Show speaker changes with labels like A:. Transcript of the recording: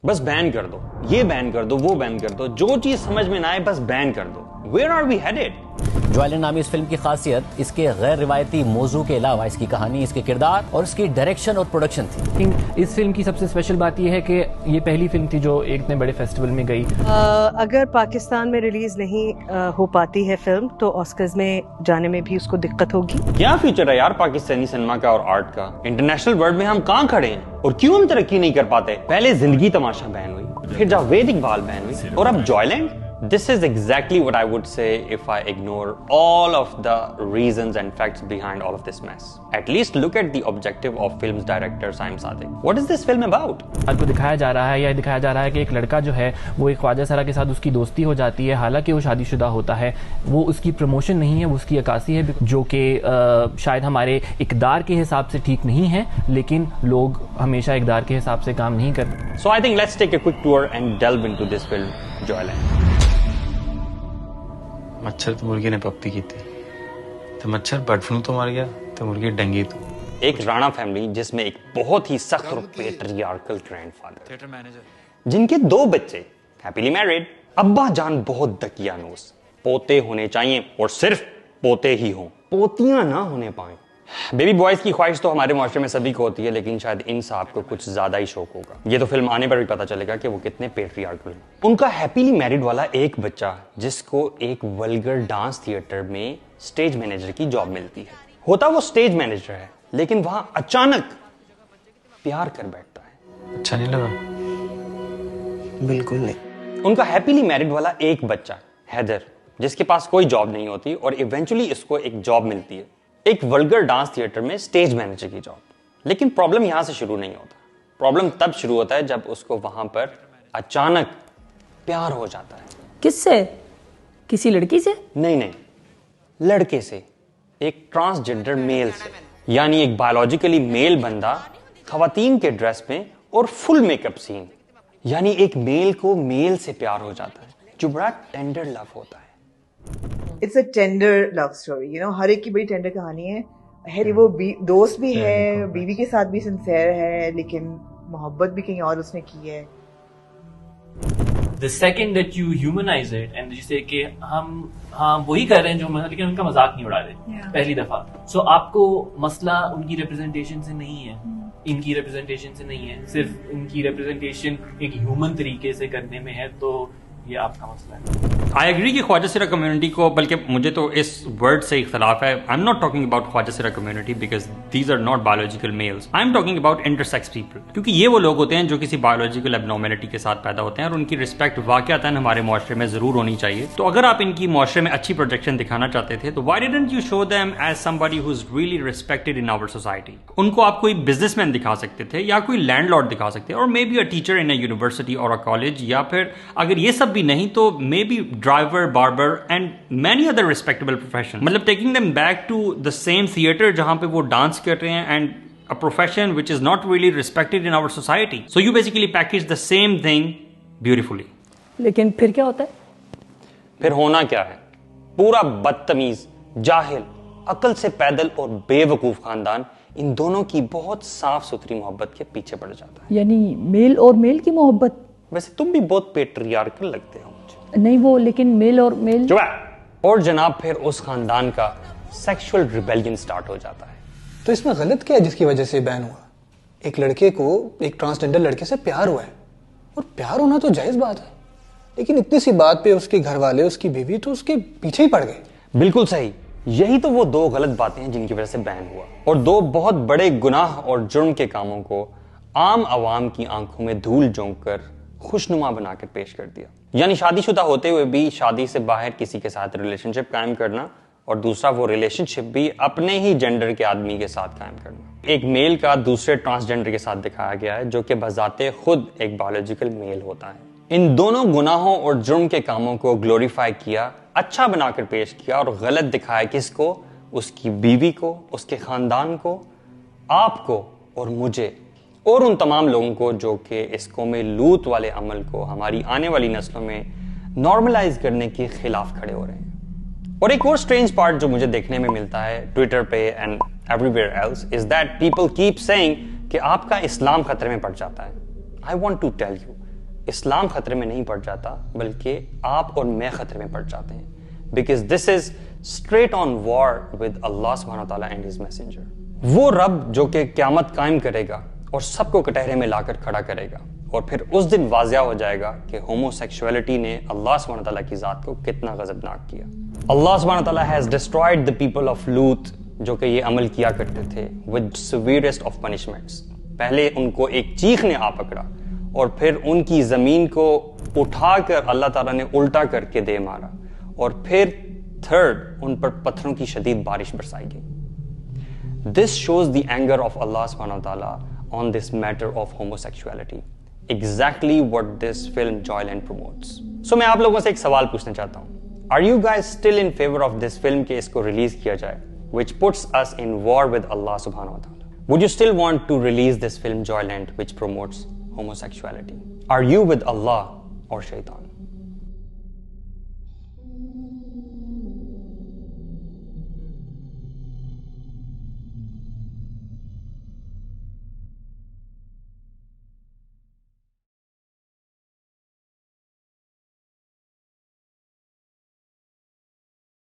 A: بس بین کر دو, یہ بین کر دو, وہ بین کر دو, جو چیز سمجھ میں نہ آئے بس بین کر دو. Where are we headed?
B: جو آئلینڈ نامی اس فلم کی خاصیت اس کے غیر روایتی موضوع کے علاوہ اس کی کہانی, اس کے کردار اور اس کی ڈائریکشن اور پروڈکشن تھی.
C: اس فلم کی سب سے اسپیشل بات یہ ہے کہ یہ پہلی فلم تھی جو ایک اتنے بڑے فیسٹیول میں گئی.
D: اگر پاکستان میں ریلیز نہیں ہو پاتی ہے فلم تو آسکرز میں جانے میں بھی اس کو دقت ہوگی.
A: کیا فیوچر ہے یار پاکستانی سینما کا اور آرٹ کا؟ انٹرنیشنل ورلڈ میں ہم کہاں کھڑے ہیں اور کیوں ہم ترقی نہیں کر پاتے؟ پہلے زندگی تماشا بین ہوئی, پھر جاویدک بال بین ہوئی, اور اب Joyland. This is exactly what I would say if I ignore all of the reasons and facts behind all of this mess. At least look at the objective of film's director Saim Sadiq. What is this film about?
C: آپ کو دکھایا جا رہا ہے یا دکھایا جا رہا ہے کہ ایک لڑکا جو ہے وہ ایک خواجہ سرا کے ساتھ اس کی دوستی ہو جاتی ہے, حالانکہ وہ شادی شدہ ہوتا ہے. وہ اس کی پروموشن نہیں ہے, وہ اس کی عکاسی ہے, جو کہ شاید ہمارے اقدار کے حساب سے ٹھیک نہیں ہے, لیکن لوگ ہمیشہ اقدار کے حساب سے کام نہیں کرتے.
A: So I think let's take a quick tour and delve into this film, Joyland.
E: مچھر تو مرغی نے پپی کی تھی, تو مچھر برڈ فلو تو مر گیا, تو مرغی ڈنگی تو.
A: ایک رانا فیملی جس میں ایک بہت ہی سخت اور پیٹریارکل گرینڈ فادر, جن کے 2 بچے ہیپیلی میرڈ, ابا جان بہت دقیانوس, پوتے ہونے چاہیے اور صرف پوتے ہی ہوں, پوتیاں نہ ہونے پائیں. بیبی بوائز کی خواہش تو ہمارے معاشرے میں سبھی کو ہوتی ہے, لیکن شاید ان صاحب کو کچھ زیادہ ہی شوق ہوگا. یہ تو فلم آنے پر بھی پتا چلے گا کہ وہ کتنے پیٹریارکل ہیں. ان کا ہیپیلی میرڈ والا ایک بچہ جس کو ایک ولگر ڈانس تھیٹر میں سٹیج مینیجر کی جاب ملتی ہے. ہوتا وہ سٹیج مینیجر ہے, لیکن وہاں اچانک پیار کر بیٹھتا ہے.
E: اچھا نہیں لگا؟
A: بالکل نہیں. ان کا ہیپیلی میرڈ والا ایک بچہ حیدر, جس کے پاس کوئی جاب نہیں ہوتی اور ایونچولی اس کو ایک جاب ملتی ہے, ایک ولگر ڈانس تھیٹر میں سٹیج مینیجر کی جاب. لیکن پرابلم یہاں سے شروع نہیں ہوتا. پرابلم تب شروع ہوتا ہے جب اس کو وہاں پر اچانک پیار ہو جاتا ہے.
F: کس سے؟ کسی لڑکی سے؟
A: نہیں, لڑکے سے, ایک ٹرانسجنڈر میل سے. یعنی ایک بایولوجیکلی میل بندہ خواتین کے ڈریس میں اور فل میک اپ سین. یعنی ایک میل کو میل سے پیار ہو جاتا ہے, جو بڑا ٹینڈر لو ہوتا ہے.
G: It's a tender love story, you know, ہر ایک کی بڑی ٹینڈر کہانی ہے. وہ دوست بھی ہے, بیوی کے ساتھ بھی سنسیئر ہے, لیکن محبت بھی کہیں اور اس نے کی ہے.
C: The second that you humanize it and you say کہ ہم وہی کر رہے ہیں جو لیکن ان کا مذاق نہیں اڑا رہے پہلی دفعہ. سو آپ کو مسئلہ ان کی ریپرزنٹیشن سے نہیں ہے, ان کی ریپرزنٹیشن سے نہیں ہے, صرف ان کی ریپرزنٹیشن ایک ہیومن طریقے سے کرنے میں ہے, تو یہ آپ کا مسئلہ ہے.
A: آئی ایگری کہ خواجہ سرا کمیونٹی کو, بلکہ مجھے تو اس ورڈ سے اختلاف ہے. I'm not talking about خواجہ سرا community because these are not biological males. I'm talking about intersex people, کیونکہ یہ وہ لوگ ہوتے ہیں جو کسی بایولوجیکل ابنارملٹی کے ساتھ پیدا ہوتے ہیں, اور ان کی رسپیکٹ واقعتاً ہمارے معاشرے میں ضرور ہونی چاہیے. تو اگر آپ ان کی معاشرے میں اچھی پروجیکشن دکھانا چاہتے تھے تو why didn't you show them as somebody who is really respected in our society. ان کو آپ کوئی بزنس مین دکھا سکتے تھے, یا کوئی لینڈ لارڈ دکھا سکتے, اور may be a teacher in a university اور اے کالج, یا پھر اگر یہ سب بھی نہیں تو may be driver, barber and many other respectable professions. مطلب taking them back to the same theater جہاں پہ وہ ڈانس کر رہے ہیں, and a profession which is not really respected in our society. So you basically package the same thing beautifully.
F: لیکن پھر کیا ہوتا ہے؟
A: پھر ہونا کیا ہے, پورا بدتمیز, جاہل, عقل سے پیدل اور بے وقوف خاندان ان دونوں کی بہت صاف ستھری محبت کے پیچھے پڑ جاتا ہے.
F: یعنی میل اور میل کی محبت.
A: ویسے تم بھی بہت پیٹریارکل لگتے ہو.
F: نہیں وہ, لیکن میل اور میل
A: جو ہے, اور جناب پھر اس خاندان کا سیکشول ریبیلین سٹارٹ ہو جاتا ہے.
H: تو اس میں غلط کیا ہے جس کی وجہ سے بین ہوا؟ ایک لڑکے کو ایک ٹرانسجنڈر لڑکے سے پیار ہوا ہے, اور پیار ہونا تو جائز بات ہے, لیکن اتنی سی بات پہ اس کے گھر والے, اس کی بیوی تو اس کے پیچھے ہی پڑ گئے.
A: بالکل صحیح. یہی تو وہ 2 غلط باتیں ہیں جن کی وجہ سے بین ہوا, اور 2 بہت بڑے گناہ اور جرم کے کاموں کو عام عوام کی آنکھوں میں دھول جھونک کر خوشنما بنا کر پیش کر دیا. یعنی شادی شدہ ہوتے ہوئے بھی شادی سے باہر کسی کے ساتھ ریلیشن شپ قائم کرنا, اور دوسرا وہ ریلیشن شپ بھی اپنے ہی جینڈر کے آدمی کے ساتھ قائم کرنا. ایک میل کا دوسرے ٹرانسجنڈر کے ساتھ دکھایا گیا ہے, جو کہ بذات خود ایک بایولوجیکل میل ہوتا ہے. ان دونوں گناہوں اور جرم کے کاموں کو گلوریفائی کیا, اچھا بنا کر پیش کیا, اور غلط دکھایا کس کو؟ اس کی بیوی کو, اس کے خاندان کو, آپ کو اور مجھے, اور ان تمام لوگوں کو جو کہ اس قوم لوط والے عمل کو ہماری آنے والی نسلوں میں نارملائز کرنے کے خلاف کھڑے ہو رہے ہیں. اور ایک اور سٹرینج پارٹ جو مجھے دیکھنے میں ملتا ہے ٹویٹر پہ and everywhere else is that people keep saying کہ آپ کا اسلام خطرے میں پڑ جاتا ہے. I want to tell you اسلام خطرے میں نہیں پڑ جاتا بلکہ آپ اور میں خطرے میں پڑ جاتے ہیں, because this is straight on war with اللہ سبحانہ تعالیٰ اینڈ ہز میسنجر. وہ رب جو کہ قیامت قائم کرے گا اور سب کو کٹہرے میں لا کر کھڑا کرے گا, اور پھر اس دن واضح ہو جائے گا کہ ہومو سیکشولیٹی نے اللہ سبحانہ تعالیٰ کی ذات کو کتنا غضبناک کیا. اللہ سبحانہ تعالیٰ has destroyed the people of لوط, جو کہ یہ عمل کیا کرتے تھے, with severest of punishments. پہلے ان کو ایک چیخ نے آ پکڑا اور پھر ان کی زمین کو اٹھا کر اللہ تعالیٰ نے الٹا کر کے دے مارا, اور پھر تھرڈ ان پر پتھروں کی شدید بارش برسائی گئی. This shows the anger of Allah subhanahu wa ta'ala on this matter of homosexuality. Exactly what this film Joyland promotes. So میں آپ لوگوں سے ایک سوال پوچھنا چاہتا ہوں. Are you guys still in favor of this film کہ اس کو ریلیز کیا جائے, which puts us in war with Allah subhanahu wa ta'ala? Would you still want to release this film Joyland which promotes homosexuality? Are you with Allah or Shaitan?